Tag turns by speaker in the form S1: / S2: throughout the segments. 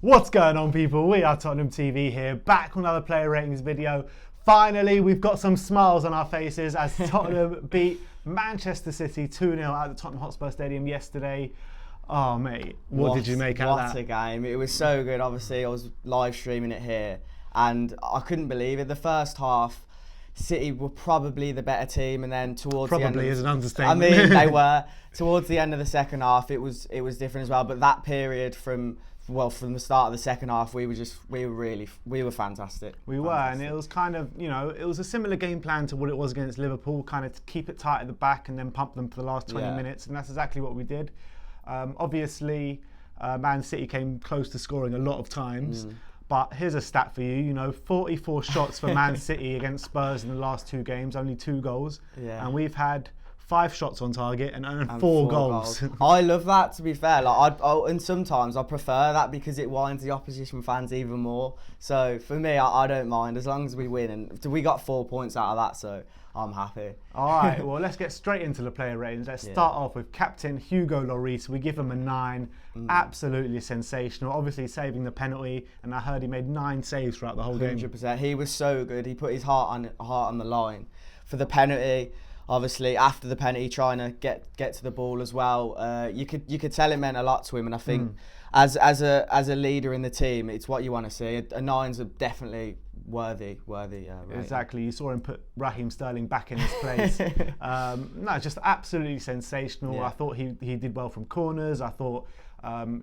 S1: What's going on, people? We are Tottenham TV here, back with another player ratings video. Finally, we've got some smiles on our faces as Tottenham beat Manchester City 2-0 at the Tottenham Hotspur Stadium yesterday. Oh, mate, what did you make out of that?
S2: What a game. It was so good. Obviously, I was live streaming it here, and I couldn't believe it. The first half, City were probably the better team, and then towards the end...
S1: Probably is an understatement.
S2: I mean, they were. Towards the end of the second half, it was different as well. But that period from the start of the second half, we were fantastic.
S1: We were, and it was kind of, it was a similar game plan to what it was against Liverpool, kind of to keep it tight at the back and then pump them for the last 20 minutes, and that's exactly what we did. Obviously, Man City came close to scoring a lot of times, but here's a stat for you, 44 shots for Man City against Spurs in the last 2 games, only 2 goals, and we've had 5 shots on target and 4 goals.
S2: I love that, to be fair. And sometimes I prefer that because it winds the opposition fans even more. So for me, I don't mind as long as we win. And we got 4 points out of that, so I'm happy.
S1: All right, well, let's get straight into the player ratings. Let's start off with captain Hugo Lloris. We give him a 9. Absolutely sensational. Obviously saving the penalty, and I heard he made 9 saves throughout the whole game.
S2: 100%. He was so good. He put his heart on the line for the penalty. Obviously, after the penalty, trying to get to the ball as well. You could tell it meant a lot to him, and I think as a leader in the team, it's what you want to see. A 9's definitely worthy.
S1: Exactly. You saw him put Raheem Sterling back in his place. No, just absolutely sensational.
S2: Yeah.
S1: I thought he did well from corners. I thought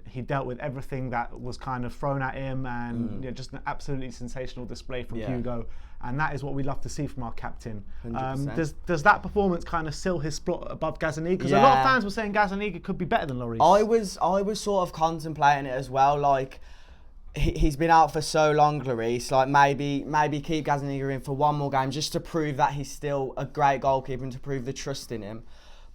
S1: he dealt with everything that was kind of thrown at him, and just an absolutely sensational display from Hugo. And that is what we love to see from our captain. Does that performance kind of seal his spot above Gazzaniga? Because a lot of fans were saying Gazzaniga could be better than Lloris.
S2: I was sort of contemplating it as well. Like, he's been out for so long, Lloris. Like, maybe keep Gazzaniga in for 1 more game just to prove that he's still a great goalkeeper and to prove the trust in him.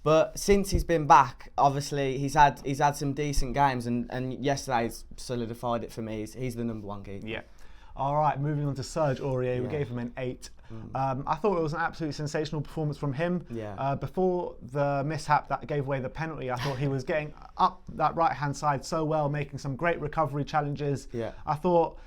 S2: But since he's been back, obviously he's had some decent games, and yesterday's solidified it for me. He's the number 1 keeper.
S1: Yeah. All right, moving on to Serge Aurier, we gave him an 8. I thought it was an absolutely sensational performance from him. Before the mishap that gave away the penalty, I thought he was getting up that right-hand side so well, making some great recovery challenges. I thought,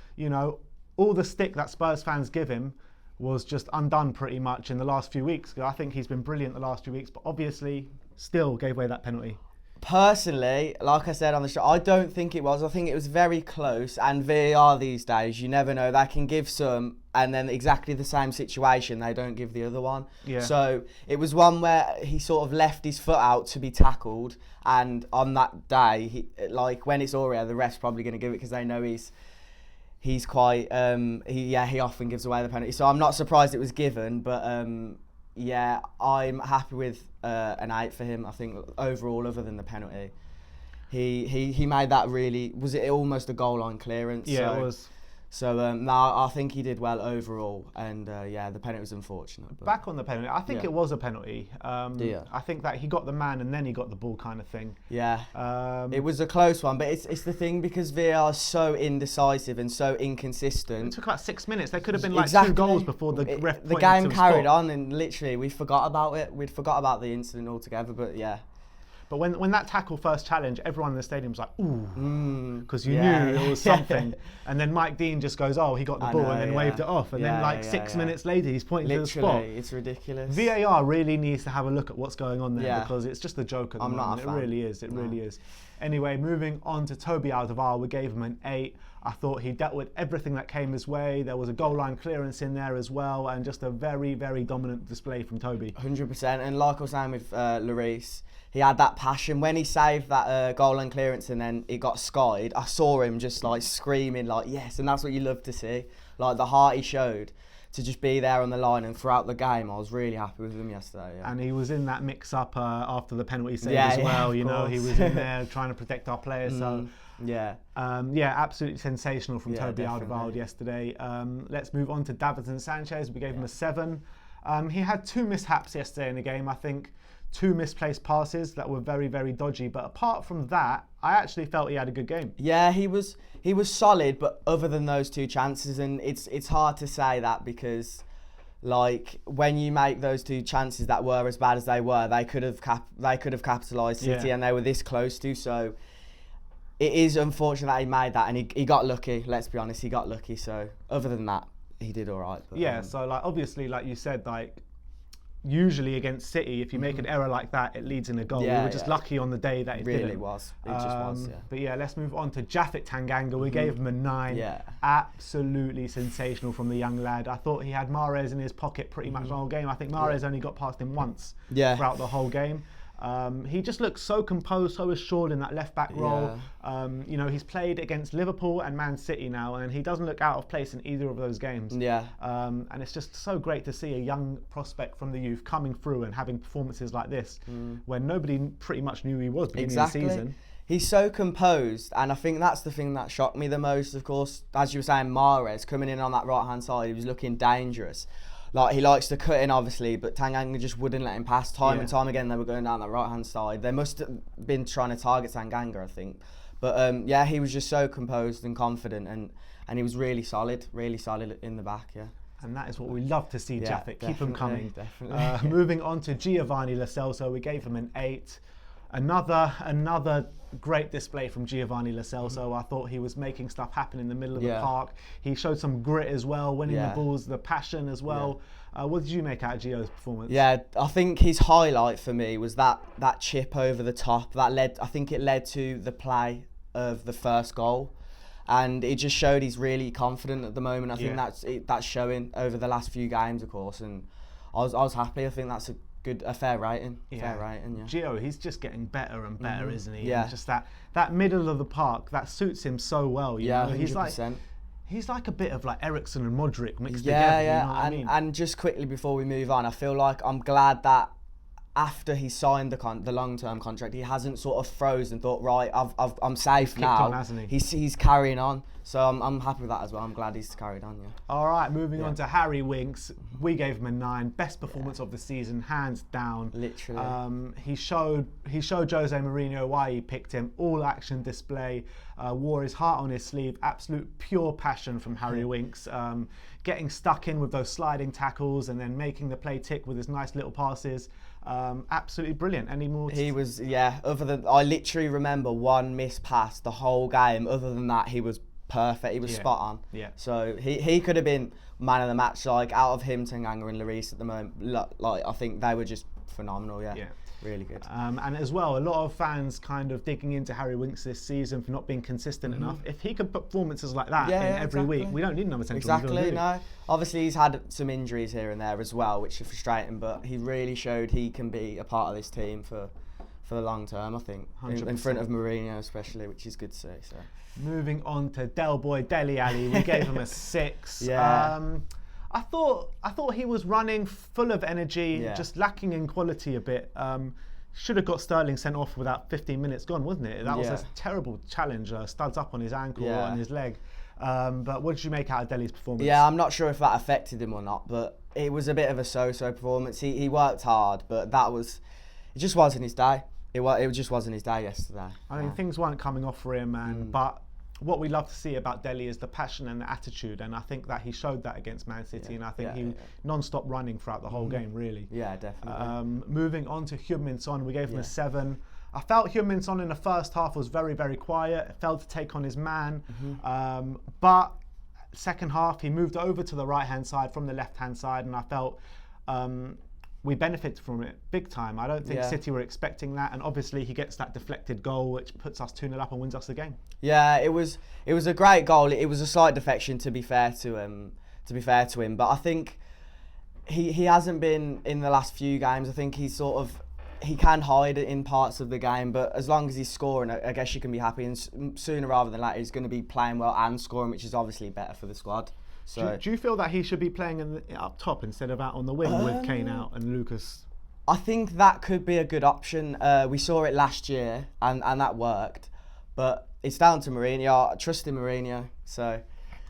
S1: all the stick that Spurs fans give him was just undone pretty much in the last few weeks. I think he's been brilliant the last few weeks, but obviously still gave away that penalty.
S2: Personally, like I said on the show, I don't think it was. I think it was very close, and VAR these days, you never know. They can give some, and then exactly the same situation, they don't give the other one. So it was one where he sort of left his foot out to be tackled, and on that day, when it's Aurier, the ref's probably going to give it because they know he's quite, he often gives away the penalty. So I'm not surprised it was given, but I'm happy with an 8 for him. I think overall, other than the penalty, he made that really, was it almost a goal line clearance?
S1: Yeah, it was.
S2: So I think he did well overall, and the penalty was unfortunate. But
S1: back on the penalty, I think it was a penalty. I think that he got the man and then he got the ball kind of thing. It was
S2: a close one, but it's the thing because VAR is so indecisive and so inconsistent.
S1: It took like 6 minutes. There could have been like 2 goals before the ref.
S2: The game carried on, and literally we forgot about it. We'd forgot about the incident altogether. But
S1: But when that tackle first challenged, everyone in the stadium was like, ooh, because you knew it was something. And then Mike Dean just goes, oh, he got the ball, and then waved it off. And then 6 minutes later, he's pointing to the spot.
S2: It's ridiculous.
S1: VAR really needs to have a look at what's going on there because it's just a joke at the moment.
S2: Not a fan.
S1: It really is. It really is. Anyway, moving on to Toby Alderweireld, we gave him an 8. I thought he dealt with everything that came his way. There was a goal line clearance in there as well, and just a very, very dominant display from Toby.
S2: 100%. And like I was saying with Lloris, he had that passion. When he saved that goal line clearance and then it got skied, I saw him just like screaming like, yes, and that's what you love to see. Like the heart he showed to just be there on the line, and throughout the game, I was really happy with him yesterday.
S1: And he was in that mix-up after the penalty save as well. He was in there trying to protect our players. So absolutely sensational from Toby Alderweireld yesterday. Let's move on to Davinson Sanchez. We gave him a 7. He had 2 mishaps yesterday in the game. I think 2 misplaced passes that were very, very dodgy. But apart from that, I actually felt he had a good game.
S2: Yeah, he was solid, but other than those 2 chances, and it's hard to say that because like when you make those two chances that were as bad as they were, they could have capitalised City, and they were this close to. So it is unfortunate that he made that, and he got lucky. Let's be honest, he got lucky. So other than that, he did all right.
S1: But, so like obviously, like you said, like usually against City, if you make an error like that, it leads in a goal. We were just lucky on the day that it
S2: really
S1: didn't.
S2: was. It just was. Yeah.
S1: But yeah, let's move on to Japhet Tanganga. We gave him a 9.
S2: Yeah.
S1: Absolutely sensational from the young lad. I thought he had Mahrez in his pocket pretty much the whole game. I think Mahrez only got past him once throughout the whole game. He just looks so composed, so assured in that left-back role. You know, he's played against Liverpool and Man City now, and he doesn't look out of place in either of those games. And it's just so great to see a young prospect from the youth coming through and having performances like this, when nobody pretty much knew he was beginning of the season.
S2: He's so composed, and I think that's the thing that shocked me the most, of course. As you were saying, Mahrez coming in on that right-hand side, he was looking dangerous. Like, he likes to cut in, obviously, but Tanganga just wouldn't let him pass. Time and time again, they were going down that right-hand side. They must have been trying to target Tanganga, I think. But, yeah, he was just so composed and confident, and he was really solid in the back,
S1: And that is what we love to see, Japhet. Keep him coming.
S2: Definitely.
S1: Moving on to Giovanni Lo Celso, we gave him an 8. Another great display from Giovanni Lo Celso. I thought he was making stuff happen in the middle of the park. He showed some grit as well, winning the balls, the passion as well. What did you make out of Gio's performance?
S2: Yeah, I think his highlight for me was that chip over the top. I think it led to the play of the first goal. And it just showed he's really confident at the moment. I think that's showing over the last few games, of course. And I was happy. I think that's a fair rating.
S1: Gio, he's just getting better and better, isn't he? And just that middle of the park, that suits him so well. You know?
S2: 100%.
S1: He's like a bit of like Eriksen and Modric mixed together. You know what I mean?
S2: And just quickly before we move on, I feel like I'm glad that after he signed the long-term contract, he hasn't sort of frozen and thought, right, I'm safe now.
S1: On, hasn't he?
S2: He's carrying on. So I'm happy with that as well. I'm glad he's carried on,
S1: All right, moving on to Harry Winks. We gave him a 9. Best performance of the season, hands down.
S2: Literally.
S1: He showed Jose Mourinho why he picked him. All action display. Wore his heart on his sleeve. Absolute pure passion from Harry Winks. Getting stuck in with those sliding tackles and then making the play tick with his nice little passes. Absolutely brilliant. Any more?
S2: He was, other than, I literally remember one missed pass the whole game. Other than that, he was perfect. He was spot on. So he could have been man of the match. Like, out of him, Tanganga and Lloris at the moment, like, I think they were just phenomenal. Really good.
S1: And as well, a lot of fans kind of digging into Harry Winks this season for not being consistent enough. If he could put performances like that in every week, we don't need another central midfielder.
S2: No. Obviously, he's had some injuries here and there as well, which are frustrating, but he really showed he can be a part of this team for the long term, I think. In front of Mourinho especially, which is good to see. So.
S1: Moving on to Del Boy Dele Alli, we gave him a 6. I thought he was running full of energy, just lacking in quality a bit. Should have got Sterling sent off without 15 minutes gone, wasn't it? That was a terrible challenge. Studs up on his ankle and his leg. But what did you make out of Dele's performance?
S2: Yeah, I'm not sure if that affected him or not, but it was a bit of a so-so performance. He worked hard, but it just wasn't his day. It just wasn't his day yesterday.
S1: I mean, things weren't coming off for him, but what we love to see about Dele is the passion and the attitude, and I think that he showed that against Man City, and I think he non-stop running throughout the whole game, really. Yeah,
S2: definitely.
S1: Moving on to Heung-min Son, we gave him a 7. I felt Heung-min Son in the first half was very, very quiet, failed to take on his man, but second half he moved over to the right-hand side from the left-hand side, and I felt we benefited from it big time. I don't think City were expecting that, and obviously he gets that deflected goal which puts us 2-0 up and wins us the game.
S2: Yeah, it was a great goal. It was a slight defection, to be fair to him. But I think he hasn't been in the last few games. I think he can hide it in parts of the game, but as long as he's scoring, I guess you can be happy. And sooner rather than later, he's going to be playing well and scoring, which is obviously better for the squad. So,
S1: do you feel that he should be playing up top instead of out on the wing with Kane out and Lucas?
S2: I think that could be a good option. We saw it last year and that worked. But it's down to Mourinho. I trust in Mourinho. So,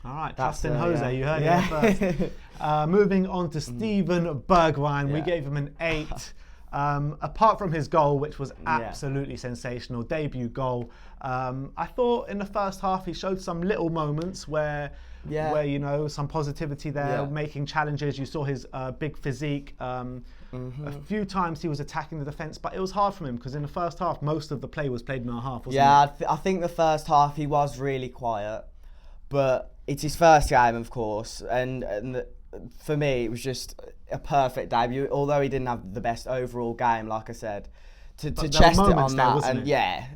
S1: all right, trust in Jose. You heard it first. Moving on to Steven Bergwijn. We gave him an 8. Apart from his goal, which was absolutely sensational, debut goal, I thought in the first half he showed some little moments where where, you know, some positivity there, making challenges. You saw his big physique. A few times he was attacking the defence, but it was hard for him because in the first half, most of the play was played in our half, wasn't it?
S2: I think the first half he was really quiet, but it's his first game, of course, and for me, it was just a perfect debut. Although he didn't have the best overall game, like I said, to chest it on that, and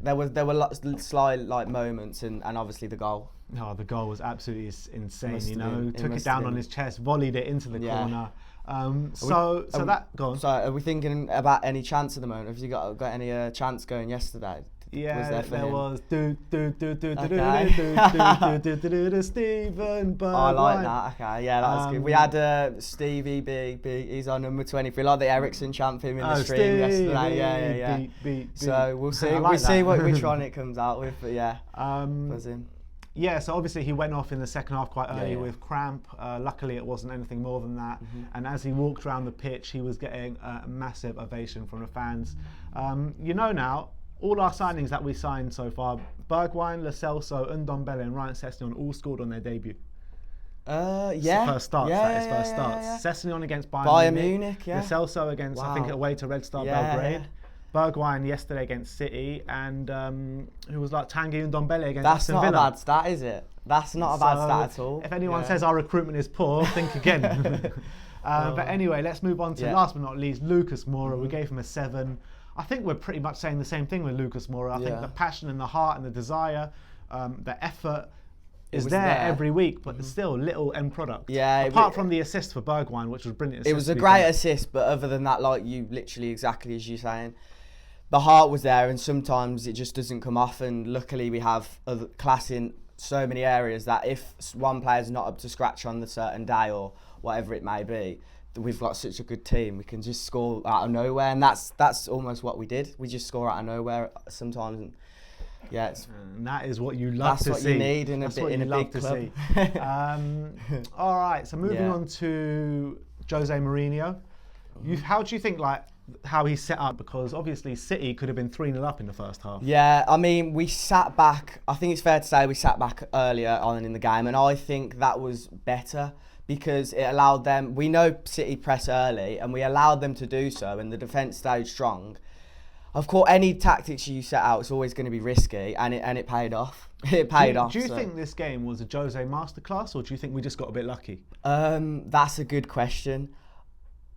S2: there were lots of slight like moments, and obviously the goal.
S1: Oh, the goal was absolutely insane. You know, took it down on his chest, volleyed it into the corner. So are we thinking about any chance at the moment? Have you got any chance going yesterday? Yeah, there was Stephen Bergwijn.
S2: I like that. Okay, yeah, that was good. We had Stevie B. He's our number 23, like the Ericsson champion in the stream yesterday. Yeah. So we'll see. We'll see which one it comes out with. But yeah, buzzing.
S1: Yeah, so obviously he went off in the second half quite early with cramp. Luckily, it wasn't anything more than that. And as he walked around the pitch, he was getting a massive ovation from the fans. You know now, all our signings that we signed so far, Bergwijn, Lo Celso, Ndombele and Ryan Sessegnon all scored on their debut.
S2: First
S1: starts. Sessegnon against Bayern Munich. Lo Celso against, I think, away to Red Star Belgrade. Bergwijn yesterday against City, and who was like Tanguy Ndombele against Aston Villa.
S2: That's not a bad stat, is it? That's not a bad stat at all.
S1: If anyone says our recruitment is poor, think again. But anyway, let's move on to last but not least, Lucas Moura. We gave him a 7. I think we're pretty much saying the same thing with Lucas Moura. I think the passion and the heart and the desire, the effort is there every week, but there's still little end product.
S2: Yeah.
S1: Apart from the assist for Bergwijn, which was brilliant.
S2: It was a great assist, but other than that, like you literally exactly as you're saying, the heart was there, and sometimes it just doesn't come off. And luckily, we have a class in so many areas that if one player's not up to scratch on the certain day or whatever it may be, we've got such a good team. We can just score out of nowhere, and that's almost what we did. We just score out of nowhere sometimes. And
S1: and that is what you love to see.
S2: That's what you need in a big club.
S1: All right, so moving on to Jose Mourinho. How do you think how he set up? Because obviously City could have been 3-0 up in the first half.
S2: Yeah, I mean, we sat back. I think it's fair to say we sat back earlier on in the game, and I think that was better because it allowed them. We know City press early, and we allowed them to do so, and the defence stayed strong. Of course, any tactics you set out is always going to be risky, and it paid off. It paid off.
S1: Do you think this game was a Jose masterclass, or do you think we just got a bit lucky?
S2: That's a good question.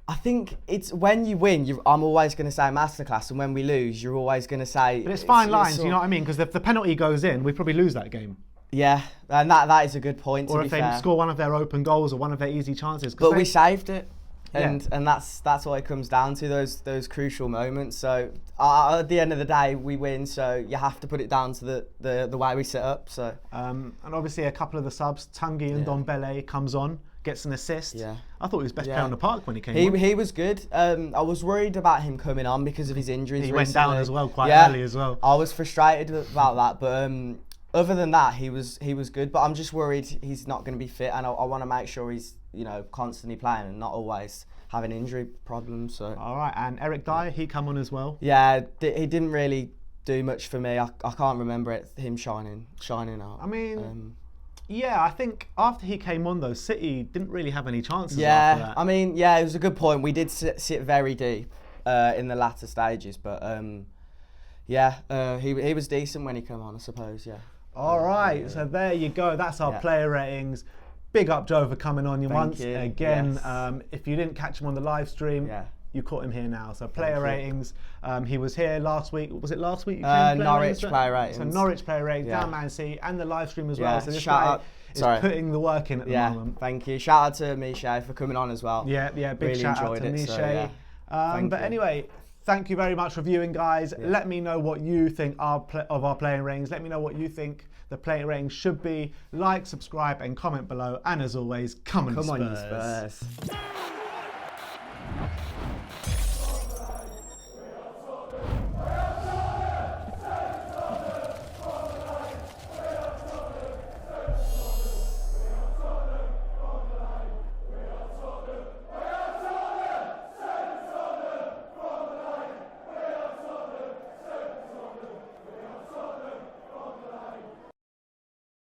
S2: I think it's when you win, I'm always going to say masterclass, and when we lose, you're always going to say.
S1: But it's fine lines, you know what I mean? Because if the penalty goes in, we probably lose that game.
S2: Yeah, and that is a good point.
S1: Or if they score one of their open goals or one of their easy chances.
S2: But we saved it, and that's what it comes down to, those crucial moments. So at the end of the day, we win. So you have to put it down to the way we set up. So
S1: and obviously a couple of the subs, Tanguy Ndombele comes on. Gets an assist. Yeah, I thought he was best player on the park when he came on.
S2: He was good. I was worried about him coming on because of his injuries.
S1: He went down as well quite early as well.
S2: I was frustrated about that, but other than that, he was good. But I'm just worried he's not going to be fit, and I want to make sure he's constantly playing and not always having injury problems. So. All
S1: right, and Eric Dyer, he come on as well.
S2: Yeah, he didn't really do much for me. I can't remember him shining out.
S1: I mean. Yeah, I think after he came on though, City didn't really have any chances after that.
S2: I mean, it was a good point. We did sit very deep in the latter stages, but he was decent when he came on, I suppose,
S1: All right, so there you go. That's our player ratings. Big up Joe for coming on once again. Yes. If you didn't catch him on the live stream, you caught him here now. So player ratings. He was here last week. Was it last week?
S2: Norwich player ratings.
S1: So Norwich player ratings, down Man City, and the live stream as well. So this guy is putting the work in at the moment.
S2: Thank you. Shout out to Misha for coming on as well.
S1: Yeah, big really shout out to Misha. But anyway, thank you very much for viewing, guys. Let me know what you think of our player ratings. Let me know what you think the player ratings should be. Like, subscribe, and comment below. And as always, come on, Spurs.